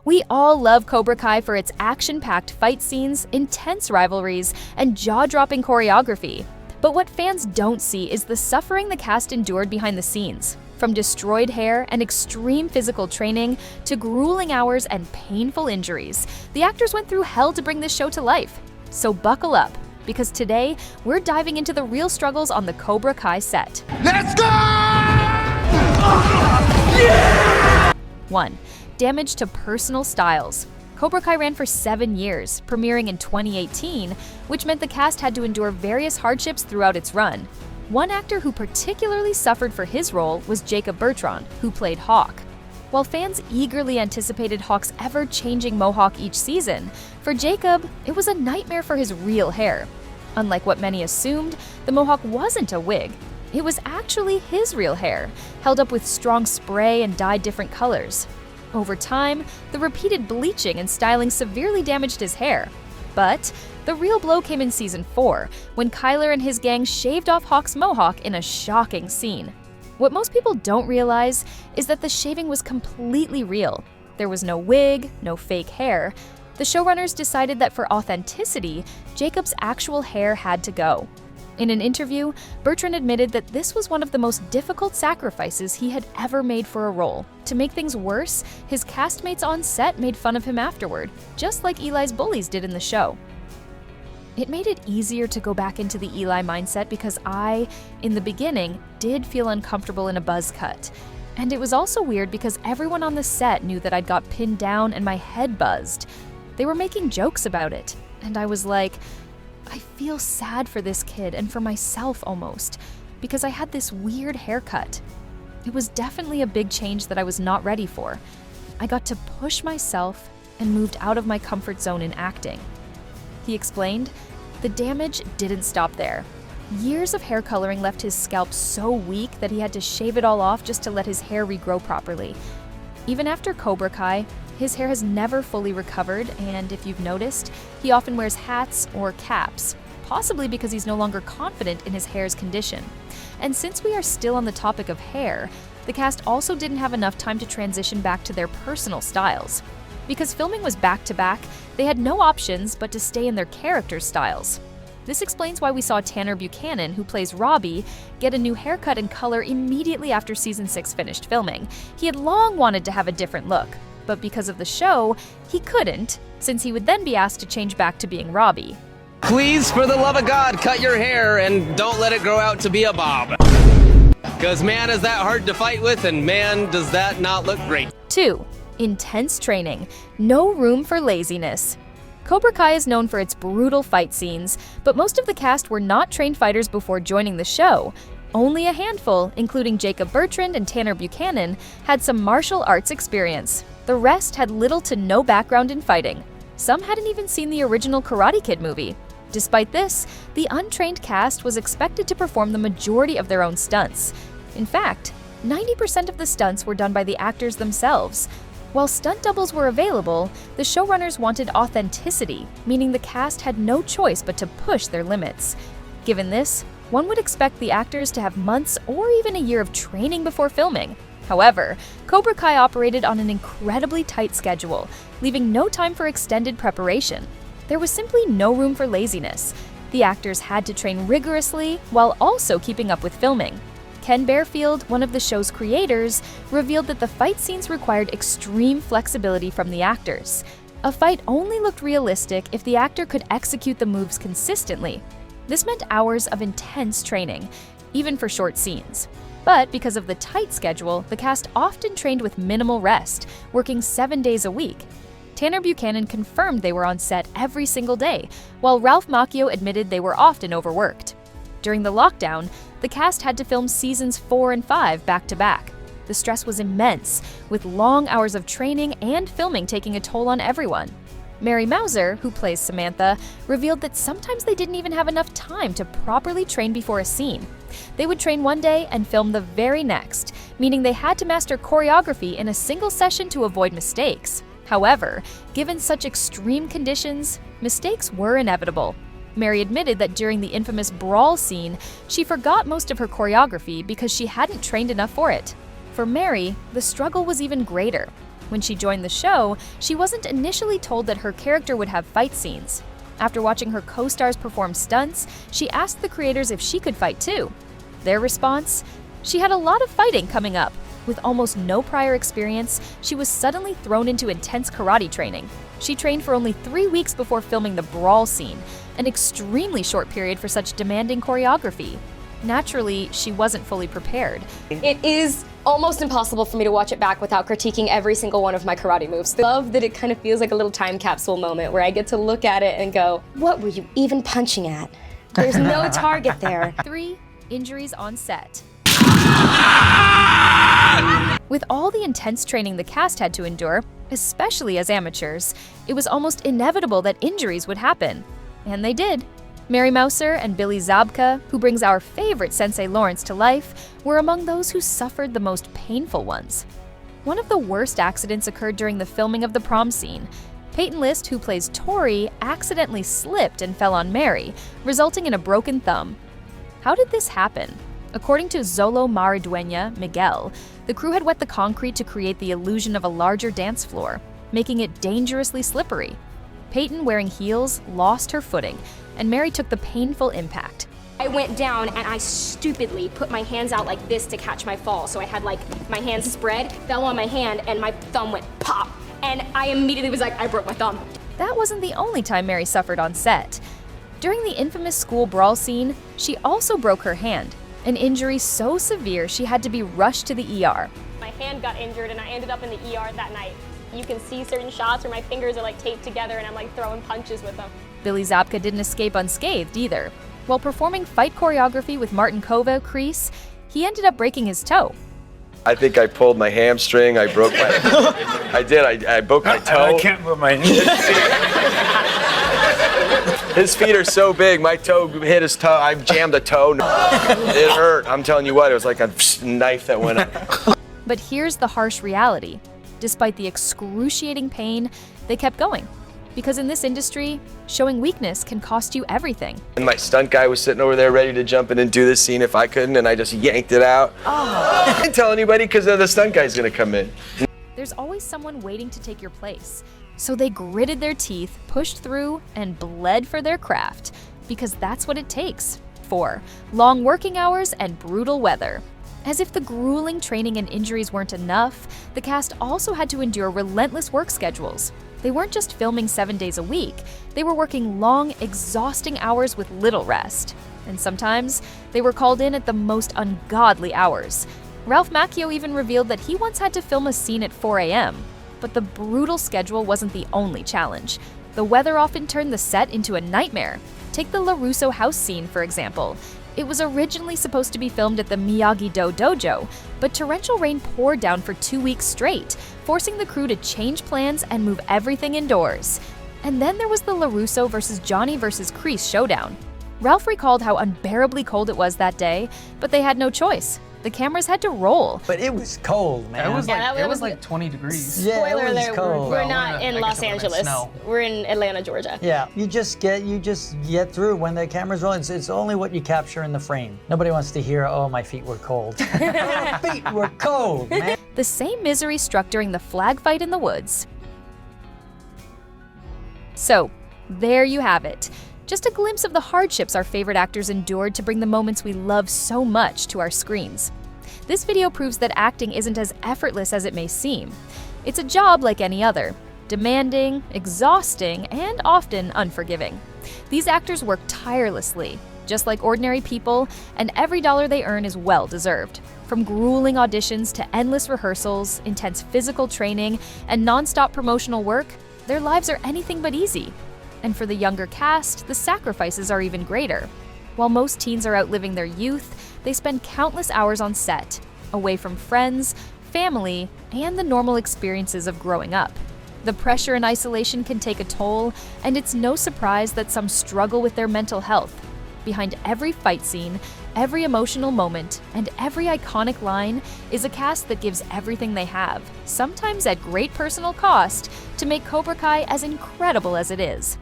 We all love Cobra Kai for its action-packed fight scenes, intense rivalries, and jaw-dropping choreography. But what fans don't see is the suffering the cast endured behind the scenes. From destroyed hair and extreme physical training to grueling hours and painful injuries, the actors went through hell to bring this show to life. So buckle up, because today we're diving into the real struggles on the Cobra Kai set. Let's go! 1. Damage to personal styles. Cobra Kai ran for 7 years, premiering in 2018, which meant the cast had to endure various hardships throughout its run. One actor who particularly suffered for his role was Jacob Bertrand, who played Hawk. While fans eagerly anticipated Hawk's ever-changing mohawk each season, for Jacob, it was a nightmare for his real hair. Unlike what many assumed, the mohawk wasn't a wig. It was actually his real hair, held up with strong spray and dyed different colors. Over time, the repeated bleaching and styling severely damaged his hair. But the real blow came in Season 4, when Kyler and his gang shaved off Hawk's mohawk in a shocking scene. What most people don't realize is that the shaving was completely real. There was no wig, no fake hair. The showrunners decided that for authenticity, Jacob's actual hair had to go. In an interview, Bertrand admitted that this was one of the most difficult sacrifices he had ever made for a role. To make things worse, his castmates on set made fun of him afterward, just like Eli's bullies did in the show. It made it easier to go back into the Eli mindset because I, in the beginning, did feel uncomfortable in a buzz cut. And it was also weird because everyone on the set knew that I'd got pinned down and my head buzzed. They were making jokes about it, and I was like, I feel sad for this kid and for myself almost, because I had this weird haircut. It was definitely a big change that I was not ready for. I got to push myself and moved out of my comfort zone in acting. He explained, the damage didn't stop there. Years of hair coloring left his scalp so weak that he had to shave it all off just to let his hair regrow properly. Even after Cobra Kai, his hair has never fully recovered, and if you've noticed, he often wears hats or caps, possibly because he's no longer confident in his hair's condition. And since we are still on the topic of hair, the cast also didn't have enough time to transition back to their personal styles. Because filming was back-to-back, they had no options but to stay in their character styles. This explains why we saw Tanner Buchanan, who plays Robbie, get a new haircut and color immediately after Season 6 finished filming. He had long wanted to have a different look, but because of the show, he couldn't, since he would then be asked to change back to being Robbie. Please, for the love of God, cut your hair and don't let it grow out to be a bob. Because man, is that hard to fight with, and man, does that not look great. 2. Intense training. No room for laziness. Cobra Kai is known for its brutal fight scenes, but most of the cast were not trained fighters before joining the show. Only a handful, including Jacob Bertrand and Tanner Buchanan, had some martial arts experience. The rest had little to no background in fighting. Some hadn't even seen the original Karate Kid movie. Despite this, the untrained cast was expected to perform the majority of their own stunts. In fact, 90% of the stunts were done by the actors themselves. While stunt doubles were available, the showrunners wanted authenticity, meaning the cast had no choice but to push their limits. Given this, one would expect the actors to have months or even a year of training before filming. However, Cobra Kai operated on an incredibly tight schedule, leaving no time for extended preparation. There was simply no room for laziness. The actors had to train rigorously while also keeping up with filming. Ken Bearfield, one of the show's creators, revealed that the fight scenes required extreme flexibility from the actors. A fight only looked realistic if the actor could execute the moves consistently. This meant hours of intense training, even for short scenes. But because of the tight schedule, the cast often trained with minimal rest, working 7 days a week. Tanner Buchanan confirmed they were on set every single day, while Ralph Macchio admitted they were often overworked. During the lockdown, the cast had to film Seasons 4 and 5 back-to-back. The stress was immense, with long hours of training and filming taking a toll on everyone. Mary Mauser, who plays Samantha, revealed that sometimes they didn't even have enough time to properly train before a scene. They would train one day and film the very next, meaning they had to master choreography in a single session to avoid mistakes. However, given such extreme conditions, mistakes were inevitable. Mary admitted that during the infamous brawl scene, she forgot most of her choreography because she hadn't trained enough for it. For Mary, the struggle was even greater. When she joined the show, she wasn't initially told that her character would have fight scenes. After watching her co-stars perform stunts, she asked the creators if she could fight too. Their response? She had a lot of fighting coming up. With almost no prior experience, she was suddenly thrown into intense karate training. She trained for only 3 weeks before filming the brawl scene, an extremely short period for such demanding choreography. Naturally, she wasn't fully prepared. It is almost impossible for me to watch it back without critiquing every single one of my karate moves. I love that it kind of feels like a little time capsule moment where I get to look at it and go, what were you even punching at? There's no target there. 3. Injuries on set. With all the intense training the cast had to endure, especially as amateurs, it was almost inevitable that injuries would happen. And they did. Mary Mouser and Billy Zabka, who brings our favorite Sensei Lawrence to life, were among those who suffered the most painful ones. One of the worst accidents occurred during the filming of the prom scene. Peyton List, who plays Tori, accidentally slipped and fell on Mary, resulting in a broken thumb. How did this happen? According to Zolo Maridueña Miguel, the crew had wet the concrete to create the illusion of a larger dance floor, making it dangerously slippery. Peyton, wearing heels, lost her footing, and Mary took the painful impact. I went down and I stupidly put my hands out like this to catch my fall. So I had like my hands spread, fell on my hand, and my thumb went pop. And I immediately was like, I broke my thumb. That wasn't the only time Mary suffered on set. During the infamous school brawl scene, she also broke her hand, an injury so severe she had to be rushed to the ER. My hand got injured and I ended up in the ER that night. You can see certain shots where my fingers are like taped together and I'm like throwing punches with them. Billy Zabka didn't escape unscathed either. While performing fight choreography with Martin Kova Kreese, he ended up breaking his toe. I think I pulled my hamstring, I broke my, I broke my toe. I can't move my hand. His feet are so big, my toe hit his toe, I jammed a toe. It hurt, I'm telling you what, it was like a knife that went up. But here's the harsh reality. Despite the excruciating pain, they kept going. Because in this industry, showing weakness can cost you everything. And my stunt guy was sitting over there ready to jump in and do this scene if I couldn't, and I just yanked it out. I didn't tell anybody because the stunt guy's gonna come in. There's always someone waiting to take your place. So they gritted their teeth, pushed through, and bled for their craft. Because that's what it takes. For long working hours and brutal weather. As if the grueling training and injuries weren't enough, the cast also had to endure relentless work schedules. They weren't just filming 7 days a week, they were working long, exhausting hours with little rest. And sometimes, they were called in at the most ungodly hours. Ralph Macchio even revealed that he once had to film a scene at 4 a.m. But the brutal schedule wasn't the only challenge. The weather often turned the set into a nightmare. Take the LaRusso house scene, for example. It was originally supposed to be filmed at the Miyagi-Do dojo, but torrential rain poured down for 2 weeks straight, forcing the crew to change plans and move everything indoors. And then there was the LaRusso versus Johnny versus Kreese showdown. Ralph recalled how unbearably cold it was that day, but they had no choice. The cameras had to roll. But it was cold, man. It was like 20 degrees. Yeah, Spoiler it was alert, cold. we're not in Los Angeles. We're in Atlanta, Georgia. Yeah, you just get through when the camera's rolling. It's only what you capture in the frame. Nobody wants to hear, oh, my feet were cold. My feet were cold, man. The same misery struck during the flag fight in the woods. So, there you have it. Just a glimpse of the hardships our favorite actors endured to bring the moments we love so much to our screens. This video proves that acting isn't as effortless as it may seem. It's a job like any other, demanding, exhausting, and often unforgiving. These actors work tirelessly, just like ordinary people, and every dollar they earn is well deserved. From grueling auditions to endless rehearsals, intense physical training, and non-stop promotional work, their lives are anything but easy. And for the younger cast, the sacrifices are even greater. While most teens are outliving their youth, they spend countless hours on set, away from friends, family, and the normal experiences of growing up. The pressure and isolation can take a toll, and it's no surprise that some struggle with their mental health. Behind every fight scene, every emotional moment, and every iconic line is a cast that gives everything they have, sometimes at great personal cost, to make Cobra Kai as incredible as it is.